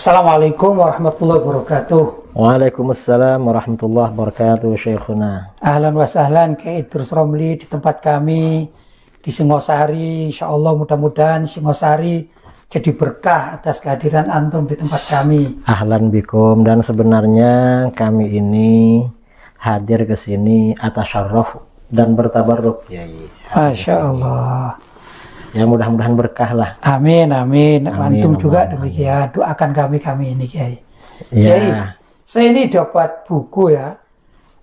Assalamualaikum warahmatullahi wabarakatuh. Waalaikumsalam warahmatullahi wabarakatuh, Syekhuna. Ahlan wa sahlan ke Idrus Romli di tempat kami di Singosari. Insyaallah mudah-mudahan Singosari jadi berkah atas kehadiran antum di tempat kami. Ahlan bikum, dan sebenarnya kami ini hadir ke sini atas syaraf dan bertabarruk, Kiai. Masya Allah. Ya mudah-mudahan berkah lah. Amin, amin. Antum juga amin. demikian. Doakan kami ini, Kiai. Ya. Kiai, saya ini dapat buku ya.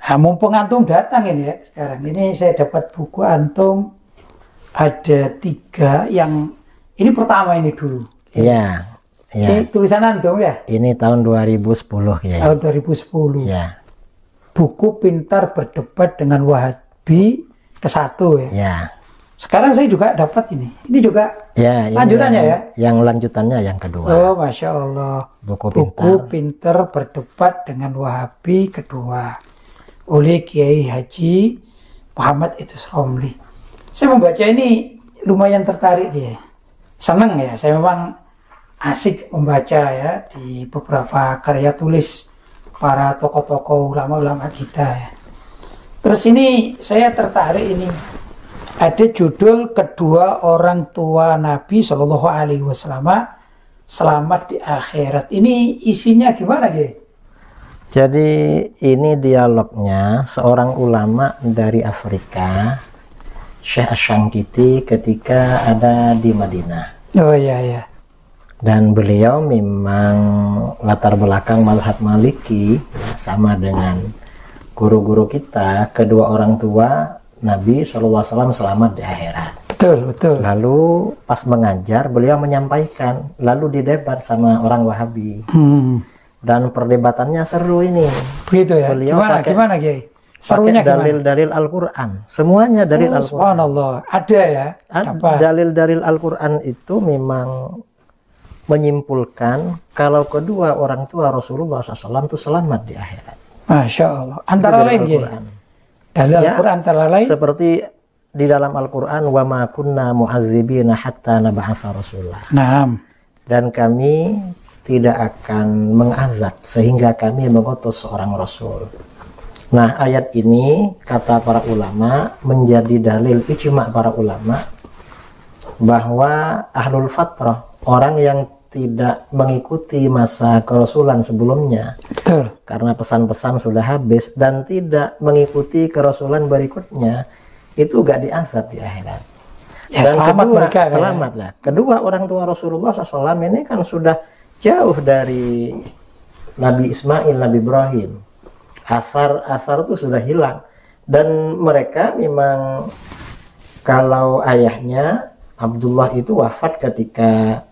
Nah, mumpung antum datang ini ya sekarang. Ini saya dapat buku antum ada 3 yang ini pertama ini dulu. Iya. Ya. Ini tulisan antum ya? Ini tahun 2010 ya. Tahun 2010. Ya. Buku Pintar Berdebat dengan Wahabi ke-1 ya. Ya. Sekarang saya juga dapat ini. Ini juga Ya, lanjutannya ya? Yang lanjutannya yang kedua. Oh, Masya Allah. Buku Pintar Berdebat dengan Wahabi kedua oleh Kiai Haji Muhammad Idrus Romli. Saya membaca ini lumayan tertarik ya. Senang ya, saya memang asik membaca ya di beberapa karya tulis para tokoh-tokoh ulama-ulama kita ya. Terus ini saya tertarik ini. Ada judul kedua orang tua Nabi Shallallahu Alaihi Wasallam selamat di akhirat. Ini isinya gimana, Ge? Jadi ini dialognya seorang ulama dari Afrika, Syekh Asy-Syankiti, ketika ada di Madinah. Oh iya ya. Dan beliau memang latar belakang mazhab Maliki, sama dengan guru-guru kita. Kedua orang tua Nabi SAW selamat di akhirat. Betul. Lalu pas mengajar beliau menyampaikan, lalu didebat sama orang Wahabi. Dan perdebatannya seru ini. Begitu ya. Beliau Gimana Kiai? Serunya gimana? Dalil-dalil Al-Quran. Semuanya dalil Al-Quran. Subhanallah. Ada ya. Dalil-dalil Al-Quran itu memang menyimpulkan kalau kedua orang tua Rasulullah SAW itu selamat di akhirat. Masya Allah. Antara lain Kiai. Dalil Al-Quran antara lain seperti di dalam Al-Quran, wa ma kunna mu'adzibina hatta nab'atsa rasulah. Naam. Dan kami tidak akan mengazab sehingga kami mengutus seorang rasul. Nah, ayat ini kata para ulama menjadi dalil ijma' para ulama bahwa ahlul fatrah, orang yang tidak mengikuti masa kerasulan sebelumnya. Betul. Karena pesan-pesan sudah habis dan tidak mengikuti kerasulan berikutnya, itu gak diazab di akhirat. Ya, dan selamat kedua, mereka, selamat lah. Kedua orang tua Rasulullah SAW ini kan sudah jauh dari Nabi Ismail, Nabi Ibrahim. Asar itu sudah hilang. Dan mereka memang, kalau ayahnya Abdullah itu wafat ketika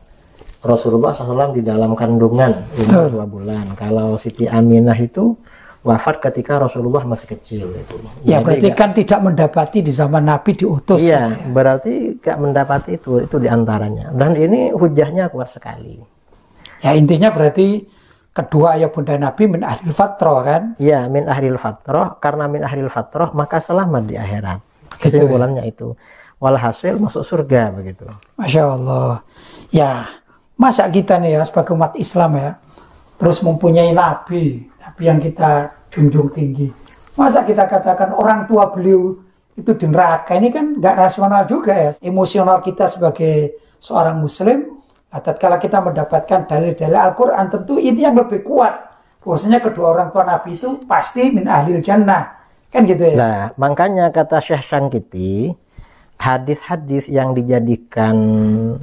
Rasulullah SAW di dalam kandungan umur 2 bulan. Kalau Siti Aminah itu wafat ketika Rasulullah masih kecil itu. Ya, berarti kan tidak mendapati di zaman Nabi diutus. Iya, ya. Berarti gak mendapati itu diantaranya. Dan ini hujahnya kuat sekali. Ya, intinya berarti kedua ayah bunda Nabi min ahlil fatrah kan? Iya, min ahlil fatrah. Karena min ahlil fatrah maka selamat di akhirat. Begitu, kesimpulannya ya? Itu. Walhasil masuk surga begitu. Masya Allah. Ya. Masa kita nih ya sebagai umat Islam ya terus mempunyai nabi yang kita junjung tinggi, masa kita katakan orang tua beliau itu di neraka? Ini kan nggak rasional juga ya. Emosional kita sebagai seorang muslim, tatkala kita mendapatkan dalil-dalil Al-Quran, tentu ini yang lebih kuat bahwasanya kedua orang tua nabi itu pasti min ahlil jannah, kan gitu ya. Nah, makanya kata Syekh Syankiti, hadis-hadis yang dijadikan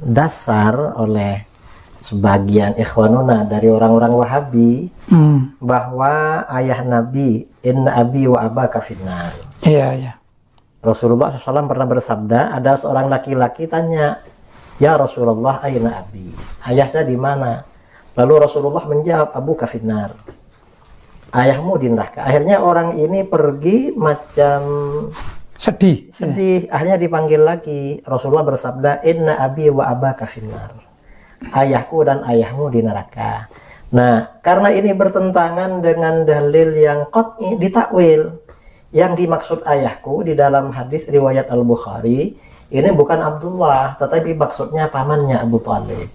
dasar oleh sebagian ikhwanuna dari orang-orang Wahabi bahwa ayah Nabi, inna abi wa abaka finnar. Iya. Rasulullah SAW pernah bersabda, ada seorang laki-laki tanya, ya Rasulullah, aina abi, ayah saya di mana? Lalu Rasulullah menjawab, abu kafinnar, ayahmu di neraka. Akhirnya orang ini pergi macam sedih. Akhirnya dipanggil lagi. Rasulullah bersabda, inna abi wa abaka finnar, ayahku dan ayahmu di neraka. Nah, karena ini bertentangan dengan dalil yang qat'i, ditakwil. Yang dimaksud ayahku di dalam hadis riwayat Al-Bukhari ini bukan Abdullah, tetapi maksudnya pamannya Abu Thalib.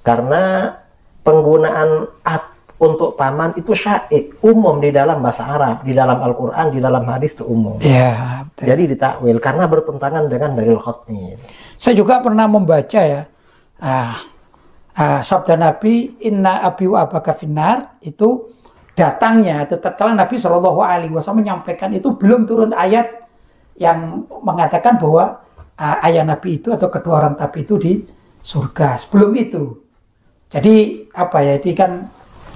Karena penggunaan ab untuk paman itu syai' umum di dalam bahasa Arab, di dalam Al-Quran, di dalam hadis itu umum. Ya, betul. Jadi ditakwil karena bertentangan dengan dalil khatmi. Saya juga pernah membaca ya sabda Nabi inna abi wa abaka finnar, itu datangnya tatkala Nabi Shallallahu Alaihi Wasallam menyampaikan itu belum turun ayat yang mengatakan bahwa ayah Nabi itu atau kedua orang Nabi itu di surga. Sebelum itu, jadi apa ya, ini kan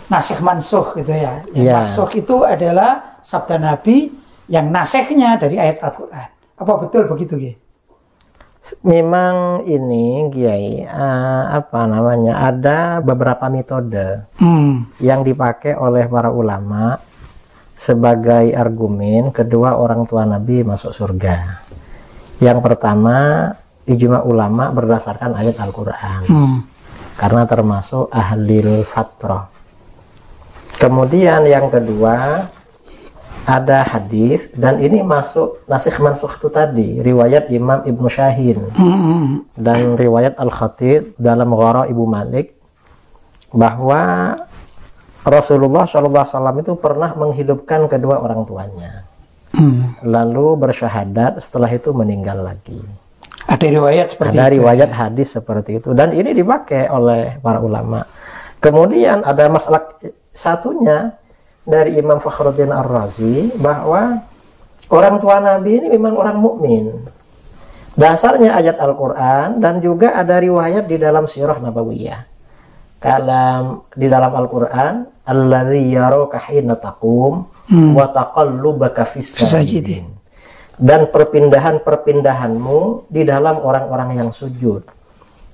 nasikh mansuh gitu ya. Yang mansuh itu adalah sabda Nabi yang nasikhnya dari ayat Al-Quran. Apa betul begitu, Kiai? Memang ini, Kiai, ada beberapa metode yang dipakai oleh para ulama sebagai argumen kedua orang tua Nabi masuk surga. Yang pertama, ijma ulama berdasarkan ayat Al-Quran, karena termasuk ahlil fatrah. Kemudian yang kedua, ada hadis, dan ini masuk nasikh mansukh itu tadi, riwayat Imam Ibnu Syahin dan riwayat Al-Khatib dalam Ghara Ibu Malik, bahwa Rasulullah SAW itu pernah menghidupkan kedua orang tuanya, lalu bersyahadat, setelah itu meninggal lagi. Ada riwayat seperti ada itu. Ada riwayat hadis seperti itu, dan ini dipakai oleh para ulama. Kemudian ada masalah satunya dari Imam Fakhruddin Ar-Razi, bahwa orang tua Nabi ini memang orang mukmin. Dasarnya ayat Al-Quran, dan juga ada riwayat di dalam sirah Nabawiyah. Di dalam Al-Quran, alladzi yaraka hina taqum wa taqallubaka fis sajidin. Dan perpindahan-perpindahanmu di dalam orang-orang yang sujud.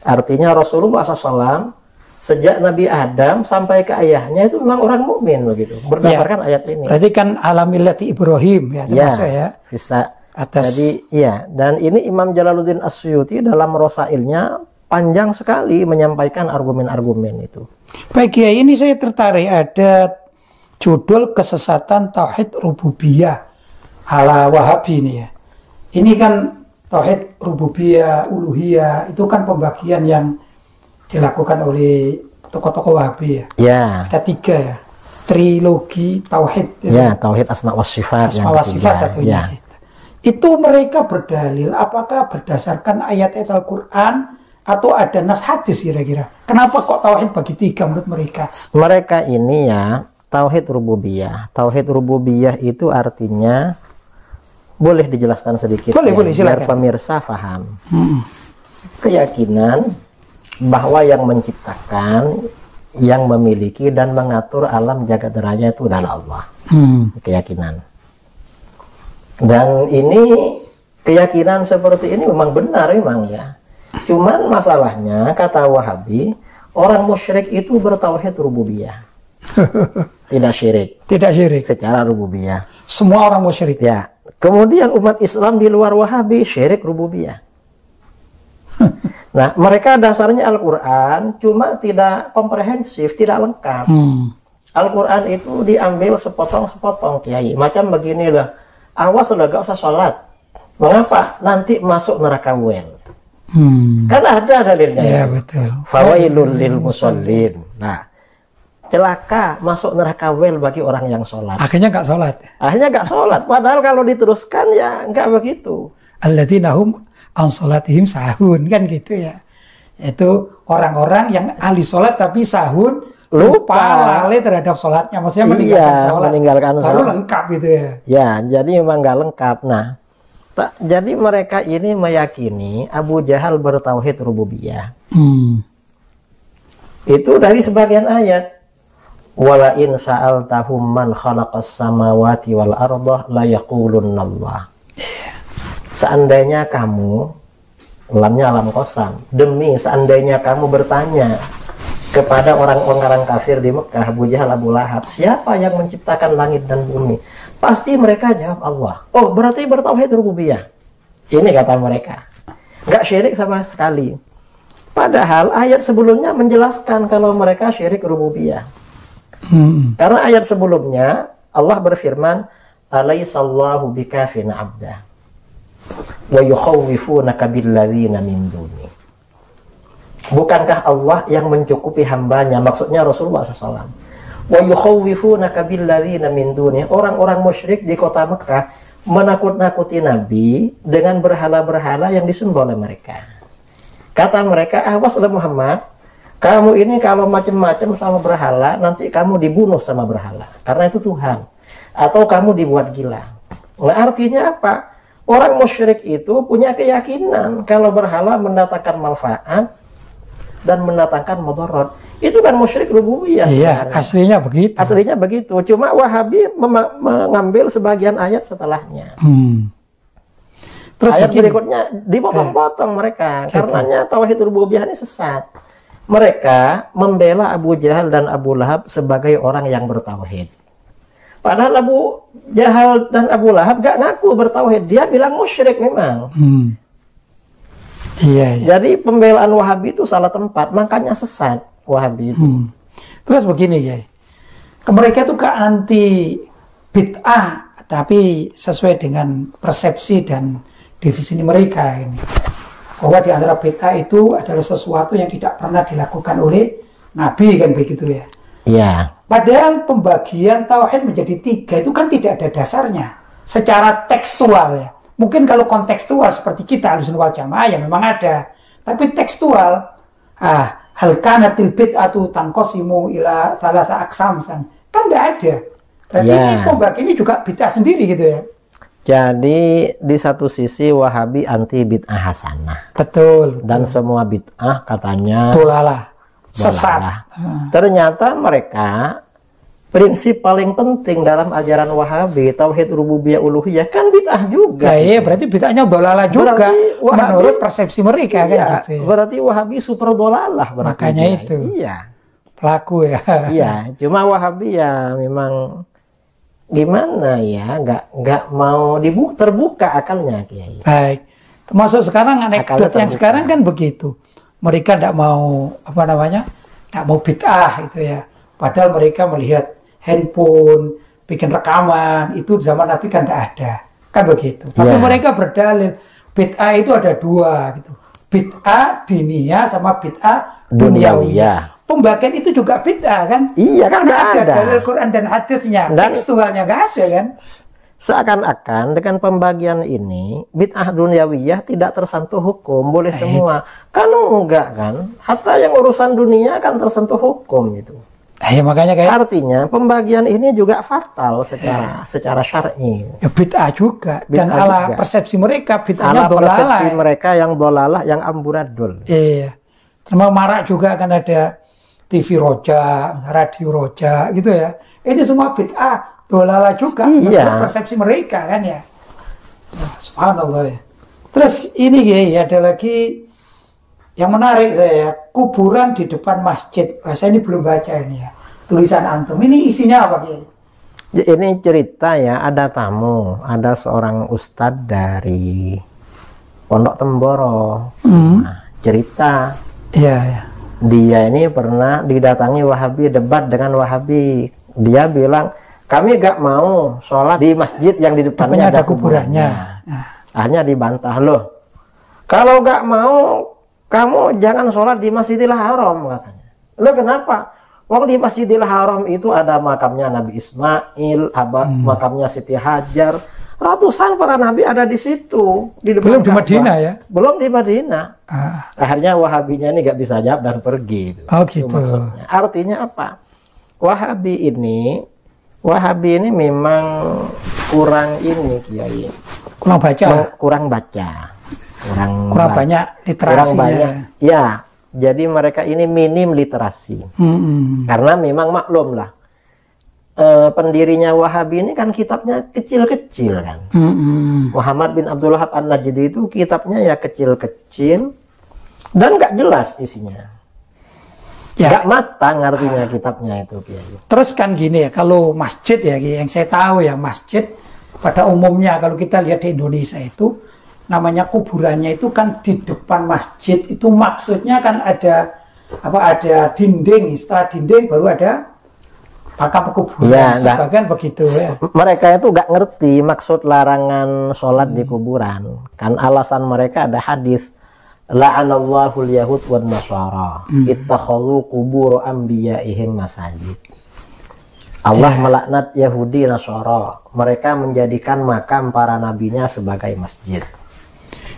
Artinya Rasulullah SAW sejak Nabi Adam sampai ke ayahnya itu memang orang mukmin begitu, berdasarkan ayat ini. Berarti kan ala millati Ibrahim ya, termasuk ya. Bisa. Atas. Jadi dan ini Imam Jalaluddin As-Suyuti dalam Rosailnya panjang sekali menyampaikan argumen-argumen itu. Baik ya, ini saya tertarik ada judul kesesatan tauhid rububiyah ala Wahabi ini ya. Ini kan tauhid rububiyah, uluhiyah, itu kan pembagian yang dilakukan oleh tokoh-tokoh Wahabi ya. Ya. Ada 3 ya. Trilogi tauhid. Ya, tauhid asma wa sifat. Asma wa sifat satunya. Ya. Itu mereka berdalil apakah berdasarkan ayat-ayat Al-Qur'an atau ada nas hadis kira-kira. Kenapa kok tauhid bagi 3 menurut mereka? Mereka ini ya, tauhid rububiyah. Tauhid rububiyah itu artinya, boleh dijelaskan sedikit boleh, silakan. Biar pemirsa paham. Keyakinan bahwa yang menciptakan, yang memiliki dan mengatur alam jagat raya itu adalah Allah. Keyakinan. Dan ini keyakinan seperti ini memang benar memang ya. Cuman masalahnya, kata Wahabi, orang musyrik itu bertauhid rububiyah. Tidak syirik. Tidak syirik. Secara rububiyah. Semua orang musyrik. Ya. Kemudian umat Islam di luar Wahabi syirik rububiyah. Nah, mereka dasarnya Al-Quran, cuma tidak komprehensif, tidak lengkap. Al-Quran itu diambil sepotong-sepotong, Kiai. Macam beginilah, awas sudah gak usah sholat. Mengapa? Nanti masuk neraka wel. Kan ada dalilnya. Ya, betul. Fawailul lil musallin. Nah, celaka masuk neraka wel bagi orang yang sholat. Akhirnya gak sholat. Akhirnya gak sholat. Padahal kalau diteruskan ya nggak begitu. Alladzina hum an sholatihim sahun, kan gitu ya. Itu orang-orang yang ahli sholat tapi sahun, lupa lalai terhadap sholatnya. Maksudnya meninggalkan sholat. Meninggalkan baru sholat. Lengkap gitu ya. Ya, jadi memang nggak lengkap. Nah, jadi mereka ini meyakini Abu Jahal bertauhid rububiyah. Itu dari sebagian ayat. Wala in sa'altahum man khalaqas samawati wal ardah la yaqulunallah. Seandainya kamu, lamnya alam kosam, demi seandainya kamu bertanya kepada orang-orang kafir di Mekah, Abu Jahal, Abu Lahab, siapa yang menciptakan langit dan bumi? Pasti mereka jawab Allah. Oh, berarti bertauhid rububiyah. Ini kata mereka. Nggak syirik sama sekali. Padahal ayat sebelumnya menjelaskan kalau mereka syirik rububiyah. Karena ayat sebelumnya Allah berfirman, "Alaihissallahu bikafin 'abdah wa yukhawwifunaka billadzina min duni." Bukankah Allah yang mencukupi hambanya? Maksudnya Rasulullah SAW. Wa yukhawwifunaka billadzina min dunih. Orang-orang musyrik di kota Mekah menakut-nakuti Nabi dengan berhala-berhala yang disembah oleh mereka. Kata mereka, awaslah Muhammad, kamu ini kalau macam-macam sama berhala, nanti kamu dibunuh sama berhala. Karena itu Tuhan. Atau kamu dibuat gila. Nah, artinya apa? Orang musyrik itu punya keyakinan kalau berhala mendatangkan manfaat dan mendatangkan mudarat. Itu kan musyrik rububiyah. Iya, aslinya begitu. Aslinya begitu. Cuma Wahabi mengambil sebagian ayat setelahnya. Terus ayat berikutnya dipotong-potong mereka. Karenanya tauhid rububiyah ini sesat. Mereka membela Abu Jahal dan Abu Lahab sebagai orang yang bertauhid. Padahal Abu Jahal dan Abu Lahab gak ngaku bertauhid. Dia bilang musyrik memang. Iya, iya. Jadi pembelaan Wahabi itu salah tempat. Makanya sesat Wahabi itu. Terus begini ya. Mereka itu gak anti bid'ah. Tapi sesuai dengan persepsi dan definisi mereka ini. Bahwa di antara bid'ah itu adalah sesuatu yang tidak pernah dilakukan oleh Nabi, kan begitu ya. Iya. Padahal pembagian tauhid menjadi 3 itu kan tidak ada dasarnya secara tekstual ya. Mungkin kalau kontekstual seperti kita Ahlussunnah wal Jamaah ya memang ada. Tapi tekstual, hal kanatil bid'atu tanqasimu ila thalatha aqsam kan tidak ada. Berarti ini pembagian ini juga bid'ah sendiri gitu ya. Jadi di satu sisi Wahabi anti bid'ah hasanah. Betul. Dan semua bid'ah katanya dolalah. Sesat. Ternyata mereka prinsip paling penting dalam ajaran Wahabi, tauhid rububiyah uluhiyah, kan bid'ah juga. Nah, iya, berarti bid'ahnya dolalah juga Wahabi, menurut persepsi mereka kan gitu. Ya. Berarti Wahabi super dolalah. Makanya dia. Itu. Iya. Pelaku ya. Iya, cuma Wahabi ya memang gimana ya, nggak mau terbuka akalnya, Kiai. Baik. Termasuk sekarang anekdot yang sekarang kan begitu. Mereka tidak mau tidak mau bid'ah itu ya. Padahal mereka melihat handphone, bikin rekaman itu zaman Nabi kan tidak ada, kan begitu. Tapi mereka berdalil bid'ah itu ada 2 gitu. Bid'ah diniyah sama bid'ah duniawiyah. Pembagian itu juga bid'ah kan? Iya kan nggak ada dalil Quran dan hadisnya, tekstualnya nggak ada kan? Seakan-akan dengan pembagian ini bid'ah duniawiyah tidak tersentuh hukum, boleh semua. Kan enggak kan? Hatta yang urusan dunia kan tersentuh hukum itu. Makanya artinya pembagian ini juga fatal secara syar'i. Ya bid'ah juga. Dan ala persepsi mereka bid'ahnya dolalah. Persepsi mereka yang dolalah, yang amburadul. Iya. Termasuk marak juga kan ada TV roja, radio roja gitu ya. Ini semua bid'ah dolalah juga, menurut persepsi mereka kan ya. Subhanallah ya. Terus ini ya, ada lagi yang menarik saya, kuburan di depan masjid. Saya ini belum baca ini ya. Tulisan antum. Ini isinya apa Kiai? Ini cerita ya, ada tamu, ada seorang ustadz dari Pondok Temboro. Nah, cerita. Iya, ya. Dia ini pernah didatangi Wahabi, debat dengan Wahabi. Dia bilang, kami gak mau sholat di masjid yang di depannya ada kuburannya. Akhirnya dibantah, loh, kalau gak mau, kamu jangan sholat di Masjidil Haram, katanya. Loh kenapa? Wong di Masjidil Haram itu ada makamnya Nabi Ismail, makamnya Siti Hajar. Ratusan para nabi ada di situ. Belum di Madinah ya? Belum di Madinah. Akhirnya Wahabinya ini gak bisa jawab dan pergi. Oh gitu. Artinya apa? Wahabi ini memang kurang ini, Kiai. Kurang baca. Kurang baca. Kurang banyak literasinya. Ya, jadi mereka ini minim literasi. Karena memang maklum lah. Pendirinya Wahabi ini kan kitabnya kecil-kecil kan. Muhammad bin Abdul Wahab An-Najdi itu kitabnya ya kecil-kecil dan nggak jelas isinya. Nggak matang artinya kitabnya itu. Terus kan gini ya, kalau masjid ya, yang saya tahu ya, masjid pada umumnya kalau kita lihat di Indonesia itu namanya kuburannya itu kan di depan masjid, itu maksudnya kan ada dinding, setelah dinding baru ada makam kuburan, sebagian begitu ya. Mereka itu gak ngerti maksud larangan sholat di kuburan. Kan alasan mereka ada hadis la'anallahu al-yahud wan nasara ittakhadhu qubur anbiya'ihim masajid. Allah melaknat Yahudi Nasara, mereka menjadikan makam para nabinya sebagai masjid.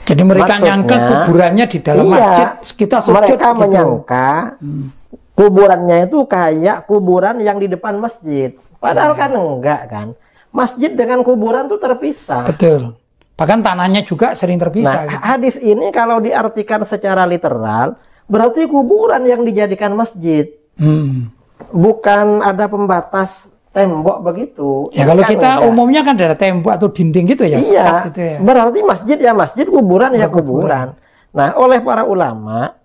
Jadi mereka nyangka kuburannya di dalam masjid, kita sujud. Mereka menyangka kuburannya itu kayak kuburan yang di depan masjid. Padahal kan enggak kan. Masjid dengan kuburan itu terpisah. Betul. Bahkan tanahnya juga sering terpisah. Nah, gitu. Hadis ini kalau diartikan secara literal, berarti kuburan yang dijadikan masjid. Bukan ada pembatas tembok begitu. Ya kalau kan kita umumnya kan ada tembok atau dinding gitu ya. Iya, gitu ya. Berarti masjid ya masjid, kuburan ya kuburan. Nah, oleh para ulama,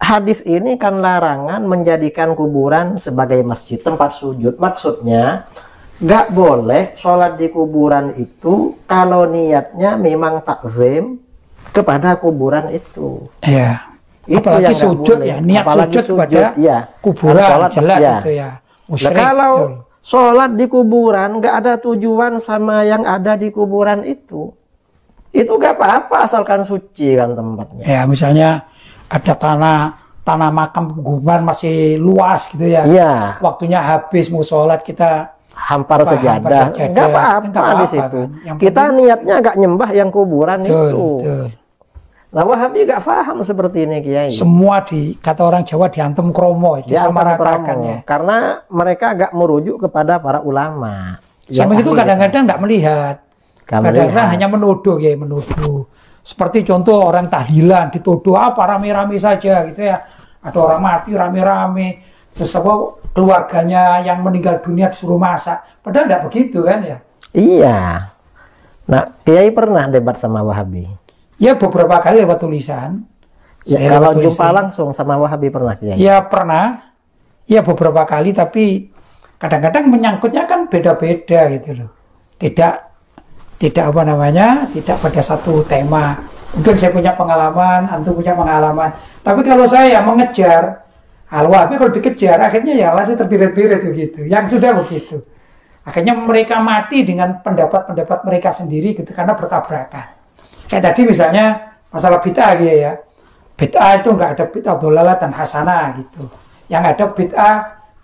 hadis ini kan larangan menjadikan kuburan sebagai masjid, tempat sujud. Maksudnya, nggak boleh sholat di kuburan itu kalau niatnya memang takzim kepada kuburan itu. Iya. Itu apalagi sujud ya, niat apalagi sujud kepada kuburan, sholat, jelas itu ya. Nah, kalau sholat di kuburan nggak ada tujuan sama yang ada di kuburan itu nggak apa-apa asalkan suci kan tempatnya. Ya misalnya ada tanah makam kuburan masih luas gitu ya. Iya. Waktunya habis mau sholat kita hampar sejadah, nggak apa-apa di situ. Kan? Kita niatnya nggak nyembah yang kuburan itu. Betul. Nah, Wahabi gak paham seperti ini, Kiai. Semua kata orang Jawa diantem kromo, disamaratakan ya. Karena mereka gak merujuk kepada para ulama. Sama itu kadang-kadang gak melihat. Kadang-kadang hanya menuduh ya, menuduh. Seperti contoh orang tahlilan dituduh apa rame-rame saja gitu ya. Ada orang mati rame-rame, terus apa keluarganya yang meninggal dunia disuruh masak. Padahal gak begitu kan ya. Iya. Nah, Kiai pernah debat sama Wahabi? Ya beberapa kali lewat tulisan. Ya, kalau jumpa langsung sama Wahabi pernah ya? Ya pernah. Ya beberapa kali, tapi kadang-kadang menyangkutnya kan beda-beda gitu loh. Tidak apa namanya, tidak pada satu tema. Mungkin saya punya pengalaman, antum punya pengalaman. Tapi kalau saya mengejar Al-Wahabi, kalau dikejar akhirnya ya lari terbirit-birit begitu. Yang sudah begitu. Akhirnya mereka mati dengan pendapat-pendapat mereka sendiri gitu karena bertabrakan. Kayak tadi misalnya masalah bid'ah gitu ya. Bid'ah itu nggak ada bid'ah dhalalah dan hasanah gitu. Yang ada bid'ah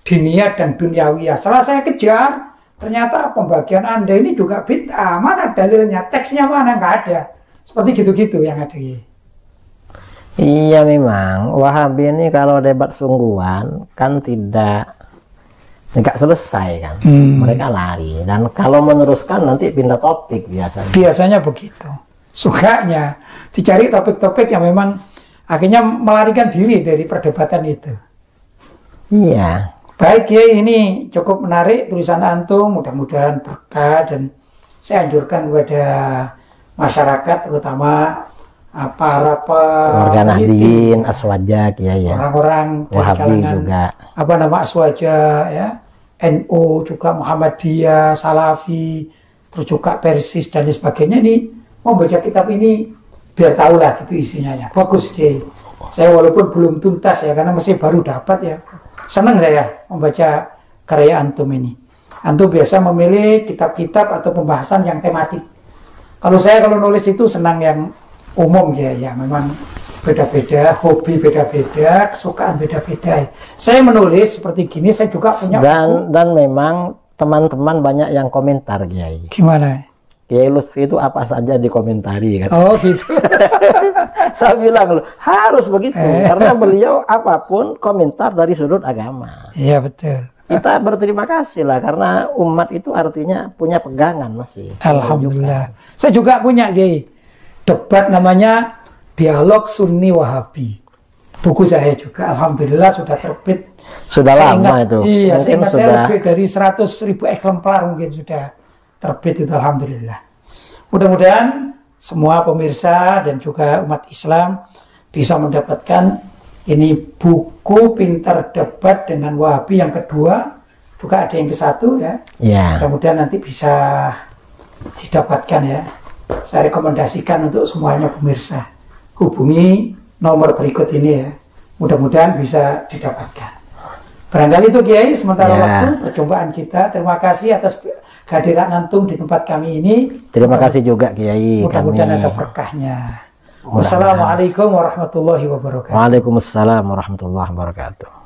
diniyah dan dunyawiyah. Setelah saya kejar, ternyata pembagian Anda ini juga bid'ah. Mana dalilnya? Teksnya mana? Nggak ada. Seperti gitu-gitu yang ada. Iya memang. Wahabi ini kalau debat sungguhan kan nggak selesai kan. Mereka lari. Dan kalau meneruskan nanti pindah topik biasanya. Biasanya begitu. Sukanya dicari topik-topik yang memang akhirnya melarikan diri dari perdebatan itu. Iya. Baik ya, ini cukup menarik tulisan antum, mudah-mudahan berkah dan saya anjurkan kepada masyarakat terutama para warga Nahdien, Aswajak ya, orang-orang dari kalangan juga. Apa nama Aswajak ya, NU juga Muhammadiyah, Salafi, terus juga Persis dan lain sebagainya ini. Mau baca kitab ini biar tahu lah gitu isinya ya. Bagus deh. Saya walaupun belum tuntas ya karena masih baru dapat ya. Senang saya membaca karya antum ini. Antum biasa memilih kitab-kitab atau pembahasan yang tematik. Kalau nulis itu senang yang umum ya memang beda-beda, hobi beda-beda, kesukaan beda-beda. Saya menulis seperti gini, saya juga punya dan memang teman-teman banyak yang komentar Kiai. Gimana? Kiai Lutfi itu apa saja dikomentari kan. Oh gitu. Saya bilang harus begitu karena beliau apapun komentar dari sudut agama. Iya betul. Kita berterima kasih lah karena umat itu artinya punya pegangan masih. Alhamdulillah. Saya juga punya debat namanya Dialog Sunni Wahabi. Buku saya juga alhamdulillah sudah terbit. Sudah lama itu. Iya, saya ingat saya lebih dari 100.000 eksemplar mungkin sudah terbit itu alhamdulillah. Mudah-mudahan semua pemirsa dan juga umat Islam bisa mendapatkan ini buku Pintar Debat dengan Wahabi yang kedua, juga ada yang ke satu ya. Mudah-mudahan nanti bisa didapatkan ya. Saya rekomendasikan untuk semuanya pemirsa. Hubungi nomor berikut ini ya. Mudah-mudahan bisa didapatkan. Barangkali itu Kiai sementara waktu perjumpaan kita. Terima kasih atas kehadiran antum di tempat kami ini. Terima kasih juga Kiai. Mudah-mudahan ada berkahnya. Wassalamualaikum warahmatullahi wabarakatuh. Waalaikumsalam warahmatullahi wabarakatuh.